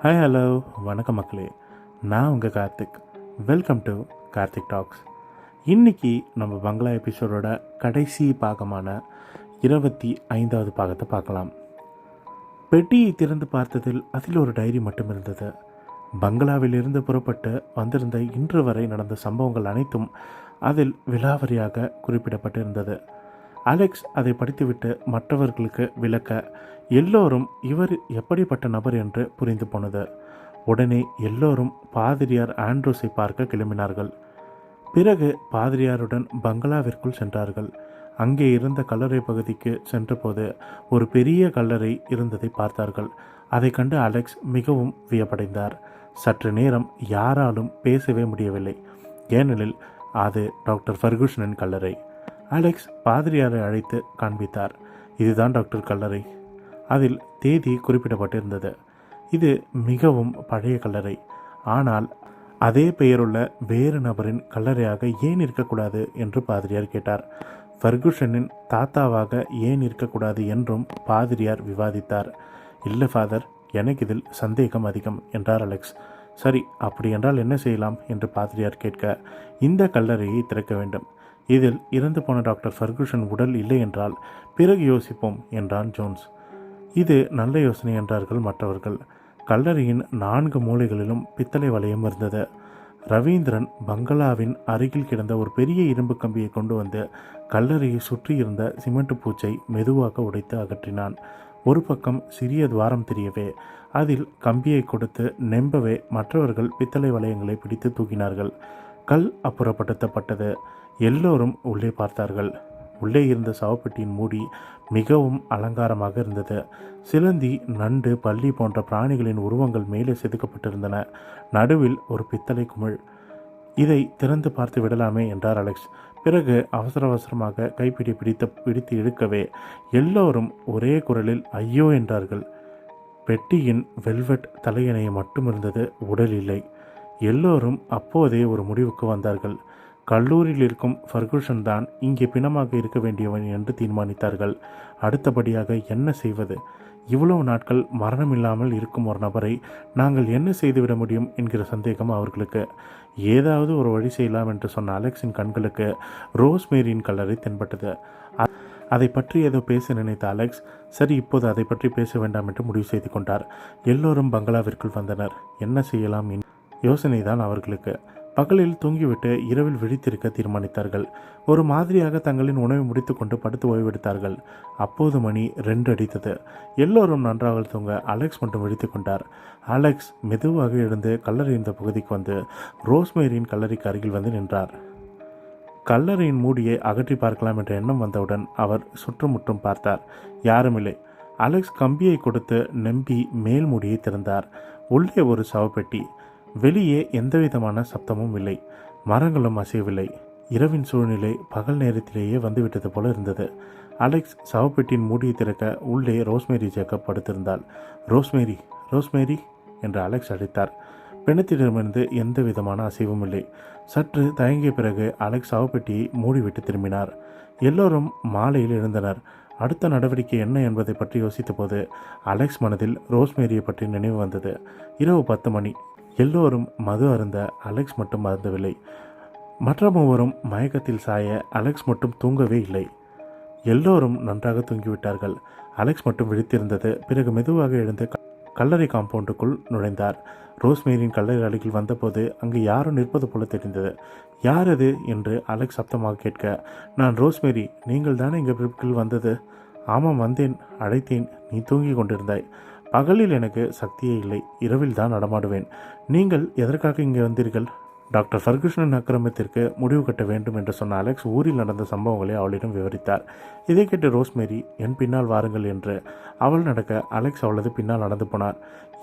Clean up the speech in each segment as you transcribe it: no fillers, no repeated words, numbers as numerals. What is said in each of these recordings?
Hi hello வணக்கம் மக்களே. நான் உங்கள் Karthik. Welcome to Karthik talks. இன்றைக்கி நம்ம பங்களா எபிசோடோட கடைசி பாகமான 25வது பாகத்தை பார்க்கலாம். பெட்டியை திறந்து பார்த்ததில் அதில் ஒரு டைரி மட்டும் இருந்தது. பங்களாவிலிருந்து புறப்பட்டு வந்திருந்த இன்று வரை நடந்த சம்பவங்கள் அனைத்தும் அதில் விலாவரியாக குறிப்பிடப்பட்டிருந்தது. அலெக்ஸ் அதை படித்துவிட்டு மற்றவர்களுக்கு விளக்க எல்லோரும் இவர் எப்படிப்பட்ட நபர் என்று புரிந்து போனது. உடனே எல்லோரும் பாதிரியார் ஆண்ட்ரூஸை பார்க்க கிளம்பினார்கள். பிறகு பாதிரியாருடன் பங்களாவிற்குள் சென்றார்கள். அங்கே இருந்த கல்லறை பகுதிக்கு சென்றபோது ஒரு பெரிய கல்லறை இருந்ததை பார்த்தார்கள். அதை கண்டு அலெக்ஸ் மிகவும் வியப்படைந்தார். சற்று நேரம் யாராலும் பேசவே முடியவில்லை. ஏனெனில் அது டாக்டர் ஃபர்கூசனின் கல்லறை. அலெக்ஸ் பாதிரியாரை அழைத்து காண்பித்தார். இதுதான் டாக்டர் கல்லறை. அதில் தேதி குறிப்பிடப்பட்டிருந்தது. இது மிகவும் பழைய கல்லறை. ஆனால் அதே பெயருள்ள வேறு நபரின் கல்லறையாக ஏன் இருக்கக்கூடாது என்று பாதிரியார் கேட்டார். ஃபர்கூசனின் தாத்தாவாக ஏன் இருக்கக்கூடாது என்றும் பாதிரியார் விவாதித்தார். இல்லை ஃபாதர், எனக்கு இதில் சந்தேகம் அதிகம் என்றார் அலெக்ஸ். சரி, அப்படி என்றால் என்ன செய்யலாம் என்று பாதிரியார் கேட்க, இந்த கல்லறையை திறக்க வேண்டும். இதில் இறந்து போன டாக்டர் ஃபர்கூசன் உடல் இல்லை என்றால் பிறகு யோசிப்போம் என்றான் ஜோன்ஸ். இது நல்ல யோசனை என்றார்கள் மற்றவர்கள். கல்லறையின் 4 மூலைகளிலும் பித்தளை வளையம் இருந்தது. ரவீந்திரன் பங்களாவின் அருகில் கிடந்த ஒரு பெரிய இரும்பு கம்பியை கொண்டு வந்து கல்லறையை சுற்றி இருந்த சிமெண்ட் பூச்சை மெதுவாக உடைத்து அகற்றினான். ஒரு பக்கம் சிறிய துவாரம் தெரியவே அதில் கம்பியை கொடுத்து நெம்பவே மற்றவர்கள் பித்தளை வளையங்களை பிடித்து தூக்கினார்கள். கல் அப்புறப்படுத்தப்பட்டது. எல்லோரும் உள்ளே பார்த்தார்கள். உள்ளே இருந்த சவப்பெட்டியின் மூடி மிகவும் அலங்காரமாக இருந்தது. சிலந்தி, நண்டு, பல்லி போன்ற பிராணிகளின் உருவங்கள் மேலே செதுக்கப்பட்டிருந்தன. நடுவில் ஒரு பித்தளை குமிழ். இதை திறந்து பார்த்து விடலாமே என்றார் அலெக்ஸ். பிறகு அவசரமாக கைப்பிடி பிடித்து இழுக்கவே எல்லோரும் ஒரே குரலில் ஐயோ என்றார்கள். பெட்டியின் வெல்வெட் தலையணையை மட்டும் இருந்தது, உடல் இல்லை. எல்லோரும் அப்போதே ஒரு முடிவுக்கு வந்தார்கள். கல்லூரியில் இருக்கும் ஃபர்கூசன் தான் இங்கே பிணமாக இருக்க வேண்டியவன் என்று தீர்மானித்தார்கள். அடுத்தபடியாக என்ன செய்வது? இவ்வளவு நாட்கள் மரணம் இல்லாமல் இருக்கும் ஒரு நபரை நாங்கள் என்ன செய்துவிட முடியும் என்கிற சந்தேகம் அவர்களுக்கு. ஏதாவது ஒரு வழி செய்யலாம் என்று சொன்ன அலெக்ஸின் கண்களுக்கு ரோஸ்மேரியின் கல்லறை தென்பட்டது. அதை பற்றி ஏதோ பேச நினைத்த அலெக்ஸ், சரி, இப்போது அதை பற்றி பேச வேண்டாம் என்று முடிவு செய்து கொண்டார். எல்லோரும் பங்களாவிற்குள் வந்தனர். என்ன செய்யலாம் யோசனை தான் அவர்களுக்கு. பகலில் தூங்கிவிட்டு இரவில் விழித்திருக்க தீர்மானித்தார்கள். ஒரு மாதிரியாக தங்களின் உணவை முடித்துக்கொண்டு படுத்து ஓய்வெடுத்தார்கள். அப்போது மணி 2 அடித்தது. எல்லோரும் நன்றாக தூங்க அலெக்ஸ் மட்டும் விழித்து கொண்டார். அலெக்ஸ் மெதுவாக எழுந்து கல்லறை இந்த பகுதிக்கு வந்து ரோஸ்மேரியின் கல்லறைக்கு அருகில் வந்து நின்றார். கல்லறையின் மூடியை அகற்றி பார்க்கலாம் என்ற எண்ணம் வந்தவுடன் அவர் சுற்றுமுற்றும் பார்த்தார். யாருமில்லை. அலெக்ஸ் கம்பியை கொடுத்து நம்பி மேல் மூடியை திறந்தார். உள்ளே ஒரு சவப்பெட்டி. வெளியே எந்தவிதமான சப்தமும் இல்லை. மரங்களும் அசையவில்லை. இரவின் சூழ்நிலை பகல் நேரத்திலேயே வந்துவிட்டது போல இருந்தது. அலெக்ஸ் சவப்பெட்டியின் மூடியை திறக்க உள்ளே ரோஸ்மேரி ஜேக்கப் படுத்திருந்தாள். ரோஸ்மேரி, ரோஸ்மேரி என்று அலெக்ஸ் அழைத்தார். பிணத்திடமிருந்து எந்த விதமான அசைவும் இல்லை. சற்று தயங்கிய பிறகு அலெக்ஸ் சவப்பெட்டியை மூடிவிட்டு திரும்பினார். எல்லோரும் மாலையில் எழுந்தனர். அடுத்த நடவடிக்கை என்ன என்பதை பற்றி யோசித்த போது அலெக்ஸ் மனதில் ரோஸ்மேரியை பற்றி நினைவு வந்தது. இரவு 10 மணி. எல்லோரும் மது அருந்த அலெக்ஸ் மட்டும் அருந்தவில்லை. மற்ற மூவரும் மயக்கத்தில் சாய அலெக்ஸ் மட்டும் தூங்கவே இல்லை. எல்லோரும் நன்றாக தூங்கிவிட்டார்கள். அலெக்ஸ் மட்டும் விழித்திருந்தது. பிறகு மெதுவாக எழுந்து கல்லறை காம்பவுண்டுக்குள் நுழைந்தார். ரோஸ்மேரியின் கல்லறை அருகில் வந்தபோது அங்கு யாரும் நிற்பது போல தெரிந்தது. யார் அது என்று அலெக்ஸ் சப்தமாக கேட்க, நான் ரோஸ்மேரி, நீங்கள் தானே இங்கே பிறப்பில் வந்தது? ஆமாம், வந்தேன், அழைத்தேன், நீ தூங்கி கொண்டிருந்தாய். பகலில் எனக்கு சக்தியே இல்லை, இரவில் தான் நடமாடுவேன். நீங்கள் எதற்காக இங்கே வந்தீர்கள்? டாக்டர் ஃபர்கூசனின் அக்கிரமத்திற்கு முடிவு கட்ட வேண்டும் என்று சொன்ன அலெக்ஸ் ஊரில் நடந்த சம்பவங்களை அவளிடம் விவரித்தார். இதை கேட்டு ரோஸ்மேரி, என் பின்னால் வாருங்கள் என்று அவள் நடக்க அலெக்ஸ் அவளது பின்னால் நடந்து போனார்.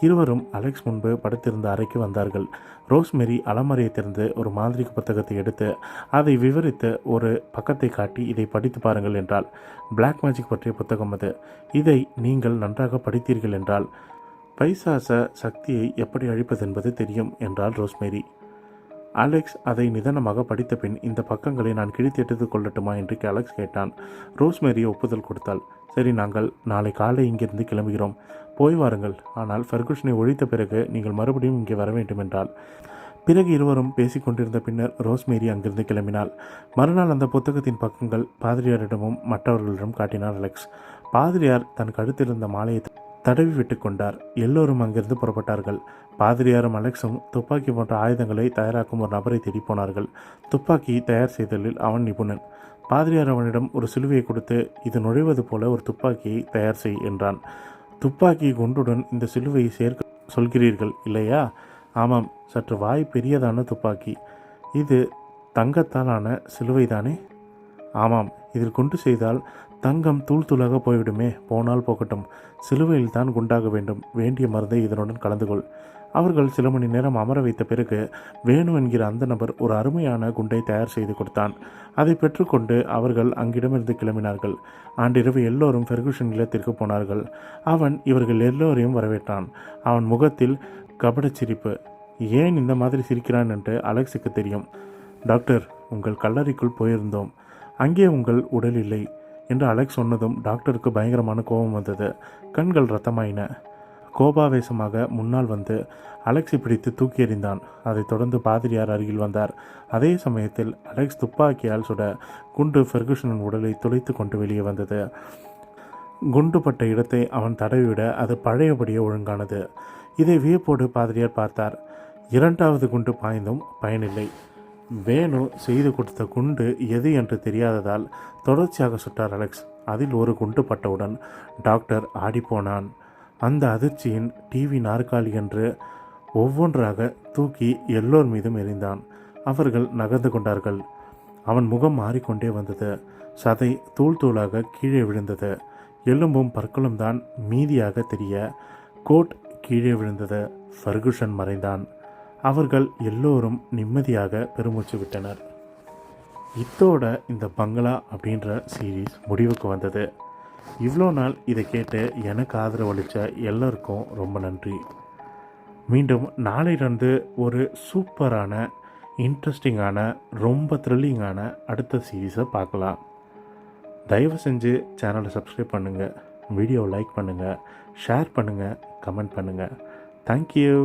இருவரும் அலெக்ஸ் முன்பு படுத்திருந்த அறைக்கு வந்தார்கள். ரோஸ்மேரி அலமாரியை திறந்து ஒரு மாந்திரிக புத்தகத்தை எடுத்து அதை விவரித்து ஒரு பக்கத்தை காட்டி, இதை படித்து பாருங்கள் என்றாள். பிளாக் மேஜிக் பற்றிய புத்தகம் அது. இதை நீங்கள் நன்றாக படித்தீர்கள் என்றால் பைசாச சக்தியை எப்படி அழிப்பது என்பது தெரியும் என்றாள் ரோஸ்மேரி. அலெக்ஸ் அதை நிதானமாக படித்த பின், இந்த பக்கங்களை நான் கிழித்து எடுத்துக் கொள்ளட்டுமா என்று அலெக்ஸ் கேட்டான். ரோஸ்மேரி ஒப்புதல் கொடுத்தாள். சரி, நாங்கள் நாளை காலை இங்கிருந்து கிளம்புகிறோம். போய் வாருங்கள், ஆனால் ஃபெர்குசனை ஒழித்த பிறகு நீங்கள் மறுபடியும் இங்கே வர வேண்டும் என்றாள். பிறகு இருவரும் பேசிக்கொண்டிருந்த பின்னர் ரோஸ்மேரி அங்கிருந்து கிளம்பினாள். மறுநாள் அந்த புத்தகத்தின் பக்கங்கள் பாதிரியாரிடமும் மற்றவர்களிடம் காட்டினார் அலெக்ஸ். பாதிரியார் தன் கழுத்திலிருந்த மாலையை தடவி விட்டு கொண்டார். எல்லோரும் அங்கிருந்து புறப்பட்டார்கள். பாதிரியாரும் அலெக்ஸும் துப்பாக்கி போன்ற ஆயுதங்களை தயாராக்கும் ஒரு நபரை தேடி போனார்கள். துப்பாக்கி தயார் செய்தலில் அவன் நிபுணன். பாதிரியார் அவனிடம் ஒரு சிலுவையை கொடுத்து, இது நுழைவது போல ஒரு துப்பாக்கியை தயார் செய் என்றான். துப்பாக்கி குண்டுடன் இந்த சிலுவையை சேர்க்க சொல்கிறீர்கள் இல்லையா? ஆமாம், சற்று வாய் பெரியதான துப்பாக்கி. இது தங்கத்தாலான சிலுவைதானே? ஆமாம், இதில் குண்டு செய்தால் தங்கம் தூள் தூளாக போய்விடுமே. போனால் போகட்டும், சிலுவையில் தான் குண்டாக வேண்டும். வேண்டிய மருந்தை இதனுடன் கலந்து கொள். அவர்கள் சில மணி நேரம் அமர வைத்த பிறகு வேணு என்கிற அந்த நபர் ஒரு அருமையான குண்டை தயார் செய்து கொடுத்தான். அதை பெற்றுக்கொண்டு அவர்கள் அங்கிடமிருந்து கிளம்பினார்கள். அன்றிரவு எல்லோரும் ஃபெர்குசன் இல்லத்திற்கு போனார்கள். அவன் இவர்கள் எல்லோரையும் வரவேற்றான். அவன் முகத்தில் கபடச் சிரிப்பு. ஏன் இந்த மாதிரி சிரிக்கிறான் என்று அலெக்ஸுக்கு தெரியும். டாக்டர், உங்கள் கல்லறைக்குள் போயிருந்தோம். அங்கே உங்கள் உடல் இல்லை என்று அலெக்ஸ் சொன்னதும் டாக்டருக்கு பயங்கரமான கோபம் வந்தது. கண்கள் ரத்தமாயின. கோபாவேசமாக முன்னால் வந்து அலெக்ஸை பிடித்து தூக்கி எறிந்தான். அதைத் தொடர்ந்து பாதிரியார் அருகில் வந்தார். அதே சமயத்தில் அலெக்ஸ் துப்பாக்கியால் சுட குண்டு ஃபெர்குசனின் உடலை துளைத்து கொண்டு வெளியே வந்தது. குண்டுபட்ட இடத்தை அவன் தடவிவிட அது பழையபடியே ஒழுங்கானது. இதை வியப்போடு பாதிரியார் பார்த்தார். இரண்டாவது குண்டு பாய்ந்தும் பயனில்லை. வேணு செய்து கொடுத்த குண்டு எது என்று தெரியாததால் தொடர்ச்சியாக சுட்டார் அலெக்ஸ். அதில் ஒரு குண்டு பட்டவுடன் டாக்டர் ஆடிப்போனான். அந்த அதிர்ச்சியின் டிவி நாற்காலி என்று ஒவ்வொன்றாக தூக்கி எல்லோர் மீதும் எறிந்தான். அவர்கள் நகர்ந்து கொண்டார்கள். அவன் முகம் மாறிக்கொண்டே வந்தது. சதை தூள் தூளாக கீழே விழுந்தது. எலும்பும் பற்களும் தான் மீதியாக தெரிய கோட் கீழே விழுந்தது. ஃபெர்குசன் மறைந்தான். அவர்கள் எல்லோரும் நிம்மதியாக பெருமூச்சு விட்டனர். இத்தோட இந்த பங்களா அப்படின்ற சீரீஸ் முடிவுக்கு வந்தது. இவ்வளோ நாள் இதை கேட்டு எனக்கு ஆதரவளித்த எல்லோருக்கும் ரொம்ப நன்றி. மீண்டும் நாளையிலிருந்து ஒரு சூப்பரான, இன்ட்ரெஸ்டிங்கான, ரொம்ப த்ரில்லிங்கான அடுத்த சீரீஸை பார்க்கலாம். தயவு செஞ்சு சேனலை சப்ஸ்கிரைப் பண்ணுங்கள், வீடியோவை லைக் பண்ணுங்கள், ஷேர் பண்ணுங்கள், கமெண்ட் பண்ணுங்கள். தேங்க்யூ.